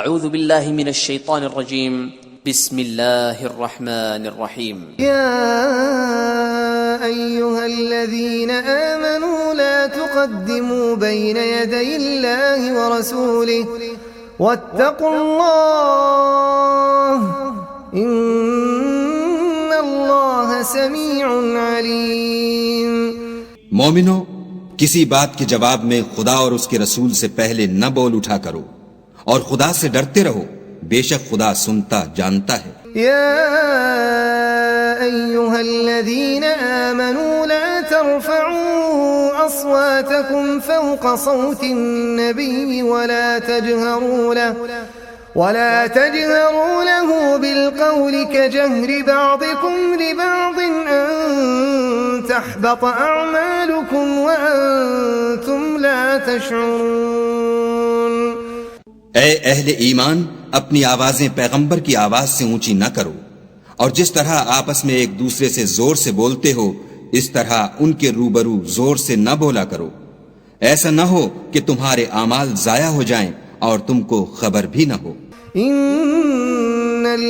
अऊज़ु बिल्लाहि मिनश शैतानिर रजीम बिस्मिल्लाहिर रहमानिर रहीम या अय्युहल्लज़ीना आमनू ला तुक़द्दिमू बैन यदयिल्लाहि व रसूलिहि वत्तक़ुल्लाह इन्नल्लाह समीउन अलीम। मोमिनो, किसी बात के जवाब में खुदा और उसके रसूल से पहले न बोल उठा करो और खुदा से डरते रहो, बेशक खुदा सुनता जानता है। या अय्युहल्लज़ीना आमनू ला तर्फ़अू अस्वातकुम फ़ौक़ सौतिन नबी वला तजहरू लहू बिलक़ौलि कजहरि बअदिकुम लिबअद अन तहबत अअमालुकुम व अंतुम ला तशऊरून। ऐ अहले ईमान, अपनी आवाजें पैगंबर की आवाज से ऊंची न करो, और जिस तरह आपस में एक दूसरे से जोर से बोलते हो, इस तरह उनके रूबरू जोर से न बोला करो। ऐसा न हो कि तुम्हारे आमाल जाया हो जाएं और तुमको खबर भी न हो। इन्नल्लज़ीना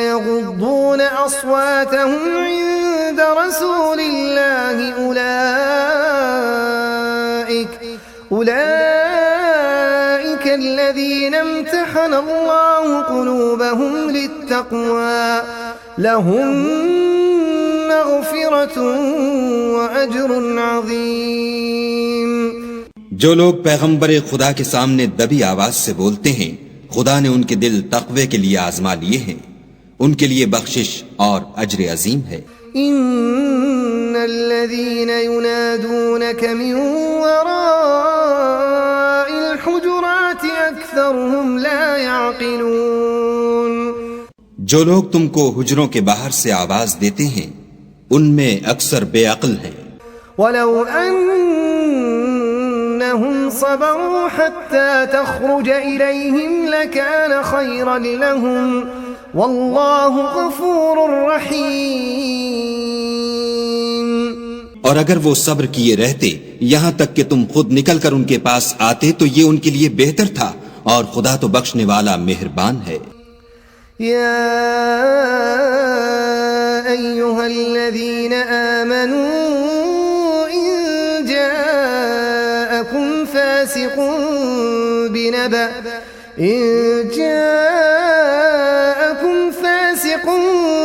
यग़ुद्दून अस्वातहुम इंद रसूलिल्लाहि उलाइका الذين امتحن الله قلوبهم للتقوى لهم مغفرة وأجر عظيم। जो लोग पैगंबर खुदा के सामने दबी आवाज से बोलते हैं, खुदा ने उनके दिल तक़वे के लिए आजमा लिए हैं, उनके लिए बख्शिश और अजर अजीम है। इन्नल्लज़ीन युनादूनक मिन वराइल हुजुराति अक्सरुहुम ला यअक़िलून। जो लोग तुमको हुजरों के बाहर से आवाज देते हैं, उनमें अक्सर बेअक्ल हैं। वलौ अन्नहुम सबरू हत्ता तख़रुज इलैहिम लकान खैरन लहुम वल्लाहु गफूरुर रहीम। और अगर वो सब्र किए रहते यहाँ तक कि तुम खुद निकल कर उनके पास आते तो ये उनके लिए बेहतर था, और खुदा तो बख्शने वाला मेहरबान है। या अय्युहल्लज़ीना आमनू इन जाअकुम फासिकुन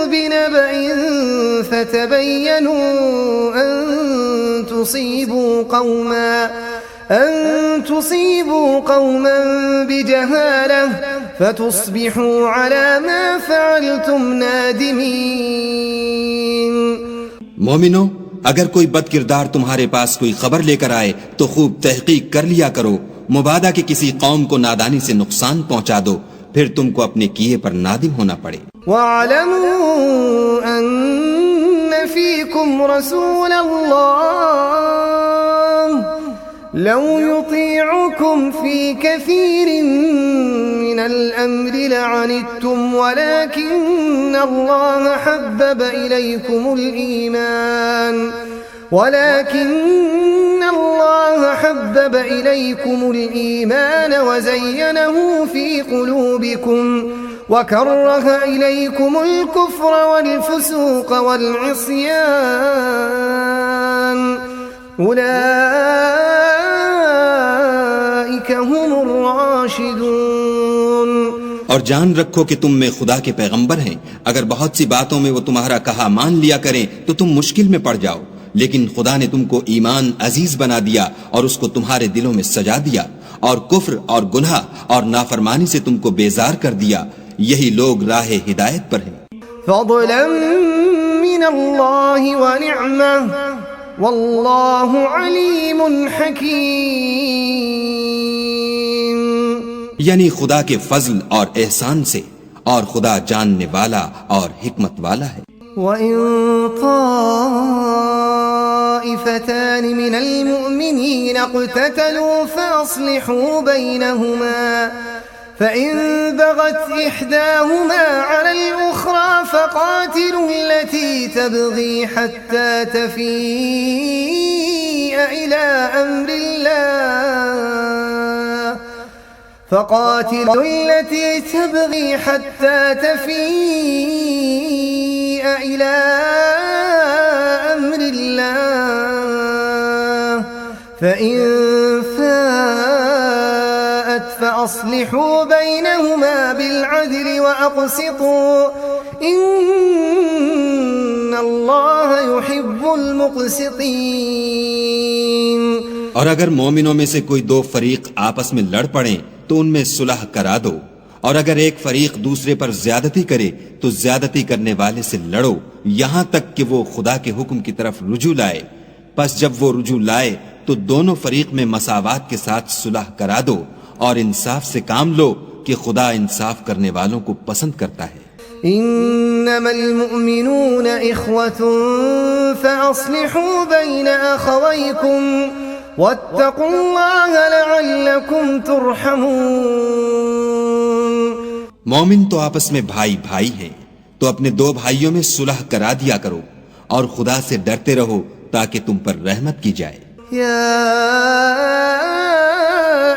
बिनबअइन فتبينوا أن تصيبوا قوما بجهالة فتصبحوا على ما فعلتم نادمين। मोमिनो, अगर कोई बदकिरदार तुम्हारे पास कोई खबर लेकर आए तो खूब तहकीक कर लिया करो, मुबादा के किसी कौम को नादानी से नुकसान पहुंचा दो, फिर तुमको अपने किए पर नादिम होना पड़े। वअलमू अन्न फीकुम रसूलल्लाह लौ युतीउकुम फी कसीरिन मिनल अम्रि लअनित्तुम वलाकिन्न अल्लाह हब्बब इलैकुमुल ईमान वज़य्यनहु फी क़ुलूबिकुम वकर्रह इलैकुमुल कुफ्र वल फुसूक़ वल इस्यान उलाइका हुमुर राशिदून। और जान रखो कि तुम में खुदा के पैगंबर हैं। अगर बहुत सी बातों में वो तुम्हारा कहा मान लिया करें तो तुम मुश्किल में पड़ जाओ, लेकिन खुदा ने तुमको ईमान अजीज बना दिया और उसको तुम्हारे दिलों में सजा दिया, और कुफ्र और गुनाह और नाफरमानी से तुमको बेजार कर दिया। यही लोग राह हिदायत पर हैं। फ़ज़लन मिनल्लाहि व निअमह वल्लाहु अलीमुन हकीम। यानी खुदा के फजल और एहसान से, और खुदा जानने वाला और हिकमत वाला है। वइन ताइफतान मिनल मुअमिनीन इक़्ततलू फ़अस्लिहू बैनहुमा फ़इन बग़त इहदाहुमा अलल उख़रा फ़क़ातिलू अल्लती तबग़ी हत्ता तफ़ीअ इला अम्रिल्लाह فقاتلوا التي تبغي حتى تفيء إلى أمر الله فإن فاءت فأصلحوا بينهما بالعدل وأقسطوا إن الله يحب المقسطين। और अगर मोमिनों में से कोई दो फरीक आपस में लड़ पड़े तो उनमें सुलह करा दो, और अगर एक फरीक दूसरे पर ज्यादती करे तो ज्यादती करने वाले से लड़ो यहां तक कि वो खुदा के हुक्म की तरफ रुजू लाए। बस जब वो रुजू लाए तो दोनों फरीक में मसावात के साथ सुलह करा दो और इंसाफ से काम लो कि खुदा इंसाफ करने वालों को पसंद करता है। इन्नमल मुमिनून इख्वतुन फअस्लिहू बैन अखवैकुम वत्तकुल्लाह लअल्लकुम तुरहमून। मोमिन तो आपस में भाई भाई हैं, तो अपने दो भाइयों में सुलह करा दिया करो और खुदा से डरते रहो ताकि तुम पर रहमत की जाए। या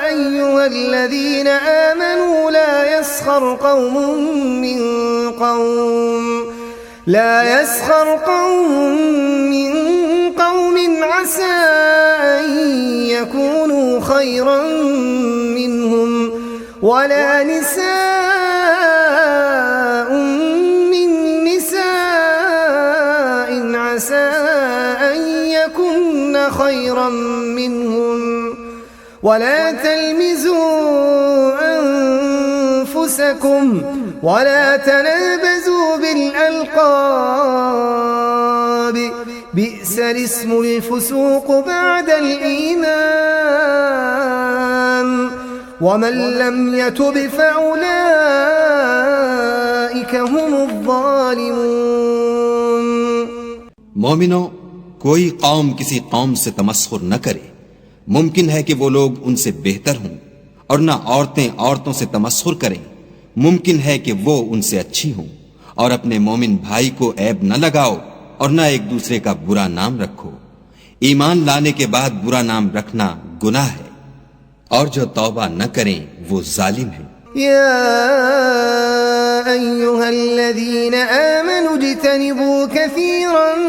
अय्युहल्लज़ीना आमनू ला यस्खर कौमुम मिन कौम मिन कौमिन असा अन यकूनू खैरन मिनहुम वला निसाउन मिन निसाइन असा अन यकुन्न खैरन मिनहुम वला तलमिजू अनफुसकुम वला तनाबजू बिलअल्क़ाब बि'सल इस्मुल फुसूक़ बअदल ईमान वमन लम यतुब फउलाइक हुमुज़्ज़ालिमून। मोमिनो, कोई कौम किसी कौम से तमस्खुर न करे। मुमकिन है कि वो लोग उनसे बेहतर हों, और न औरतें औरतों से तमस्खुर करें। मुमकिन है कि वो उनसे अच्छी हों। और अपने मोमिन भाई को ऐब न लगाओ और न एक दूसरे का बुरा नाम रखो। ईमान लाने के बाद बुरा नाम रखना गुनाह है, और जो तौबा न करें वो जालिम है। या अय्युहल्लज़ीना आमनू इज्तनिबू कसीरन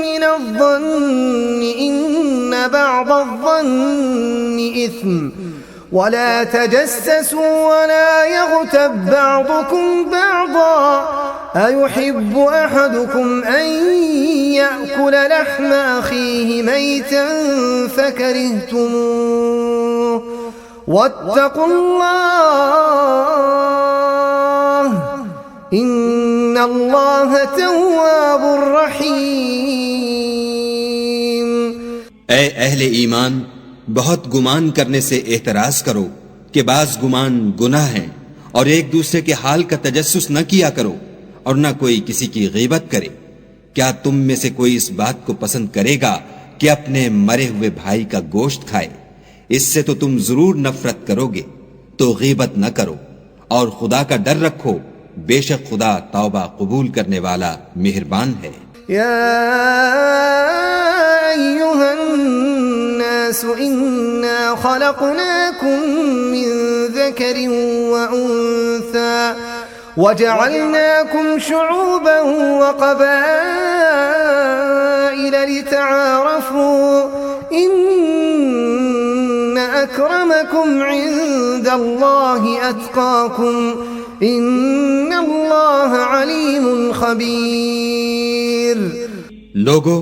मिनज़्ज़न्नि इन्न बअदज़्ज़न्नि इस्म वला तजस्ससू वला यग़तब बअदुकुम बअदा अयुहिब्बु अहदुकुम अन यअकुल लहम अखीहि मैतन फकरिहतुमूह वत्तकुल्लाह इन्नल्लाह तव्वाबुर रहीम। ऐ अहले ईमान, बहुत गुमान करने से एहतराज करो कि बाज गुमान गुनाह है, और एक दूसरे के हाल का तजस्सुस न किया करो और न कोई किसी की गीबत करे। क्या तुम में से कोई इस बात को पसंद करेगा कि अपने मरे हुए भाई का गोश्त खाए? इससे तो तुम जरूर नफरत करोगे। तो गीबत न करो और खुदा का डर रखो, बेशक खुदा तौबा कबूल करने वाला मेहरबान है। या अय्युहन्नासु इन्ना खलक़नाकुम मिन ज़करिन व उन्सा वजअलनाकुम शुऊबन व क़बाइल लितआरफू इन्न अक्रमकुम इन्दल्लाहि अत्क़ाकुम इन्नल्लाह अलीमुन खबीर। लोगो,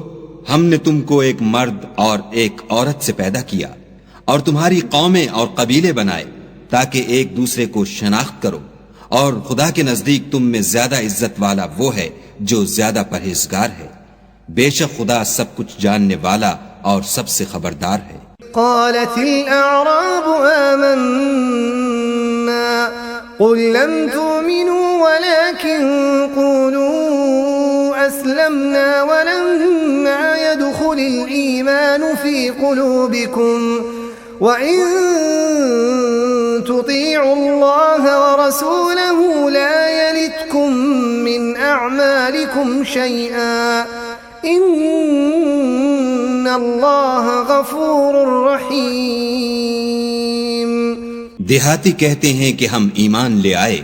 हमने तुमको एक मर्द और एक औरत से पैदा किया और तुम्हारी कौमें और कबीले बनाए ताकि एक दूसरे को शनाख्त करो, और खुदा के नजदीक तुम में ज्यादा इज्जत वाला वो है जो ज्यादा परहेजगार है। बेशक खुदा सब कुछ जानने वाला और सबसे खबरदार है। क़ालतिल अअराबु आमन्ना क़ुल लम तुमिनू वलाकिन क़ूलू अस्लमना वलम्मा यदखुलिल ईमानु फ़ी क़ुलूबिकुम व इन तुतीअुल्लाह व रसूलहू ला यलिदकुम मिन अअमालिकुम शैअन इन्नल्लाह गफूरुर रहीम। देहाती कहते हैं कि हम ईमान ले आए।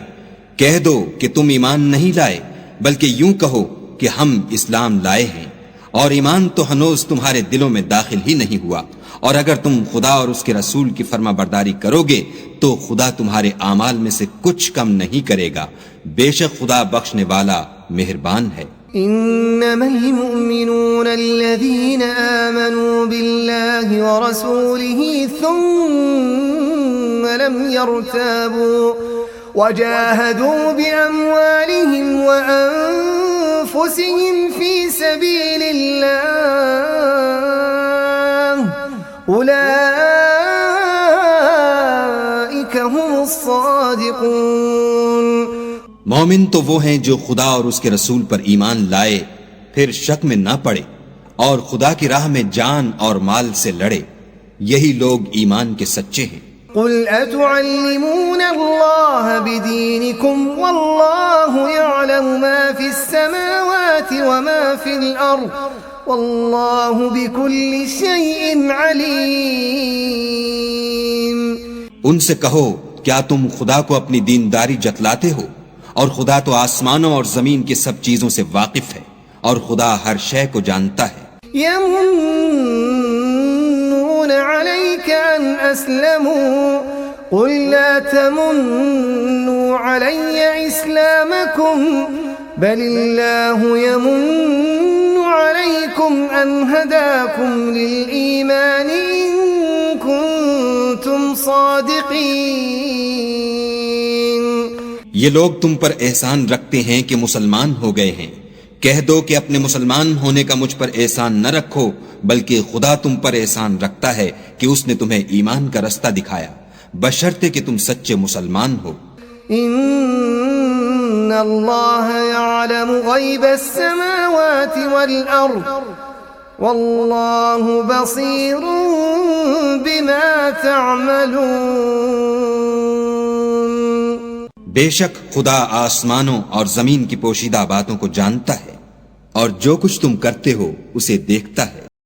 कह दो कि तुम ईमान नहीं लाए, बल्कि यूं कहो कि हम इस्लाम लाए हैं, और ईमान तो हनोज तुम्हारे दिलों में दाखिल ही नहीं हुआ। और अगर तुम खुदा और उसके रसूल की फर्माबरदारी करोगे तो खुदा तुम्हारे आमाल में से कुछ कम नहीं करेगा। बेशक खुदा बख्शने वाला मेहरबान है। इन्नमल मुमिनून अल्लज़ीन आमनू बिल्लाहि व रसूलिही सुम्मा लम यर्ताबू वजाहदू बिअमवालिहिम व अनफुसिहिम फी सबीलिल्लाह उलाइका हुमुस सादिकून। मोमिन तो वो हैं जो खुदा और उसके रसूल पर ईमान लाए, फिर शक में ना पड़े और खुदा की राह में जान और माल से लड़े। यही लोग ईमान के सच्चे हैं। कुल अतुअल्लिमून अल्लाह बिदीनिकुम वल्लाहु यअलमु मा फिस समावाति व मा फिल अर्द वल्लाहु बिकुल्लि शैइन अलीम। उनसे कहो, क्या तुम खुदा को अपनी दीनदारी जतलाते हो? और खुदा तो आसमानों और जमीन की सब चीजों से वाकिफ है, और खुदा हर शय को जानता है। यमुन्नून अलैका अन अस्लमू कुल ला तमुन्नू अलैया इस्लामकुम बलिल्लाहु यमुन्नु अलैकुम अन हदाकुम लिल ईमान इन कुंतुम सादिकीन। ये लोग तुम पर एहसान रखते हैं कि मुसलमान हो गए हैं। कह दो कि अपने मुसलमान होने का मुझ पर एहसान न रखो, बल्कि खुदा तुम पर एहसान रखता है कि उसने तुम्हें ईमान का रास्ता दिखाया, बशर्ते कि तुम सच्चे मुसलमान हो। इन्नल्लाह यअलमु गैबस समावाति वल अर्द वल्लाहु बसीरुन बिमा तअमलून। बेशक खुदा आसमानों और जमीन की पोशीदा बातों को जानता है, और जो कुछ तुम करते हो उसे देखता है।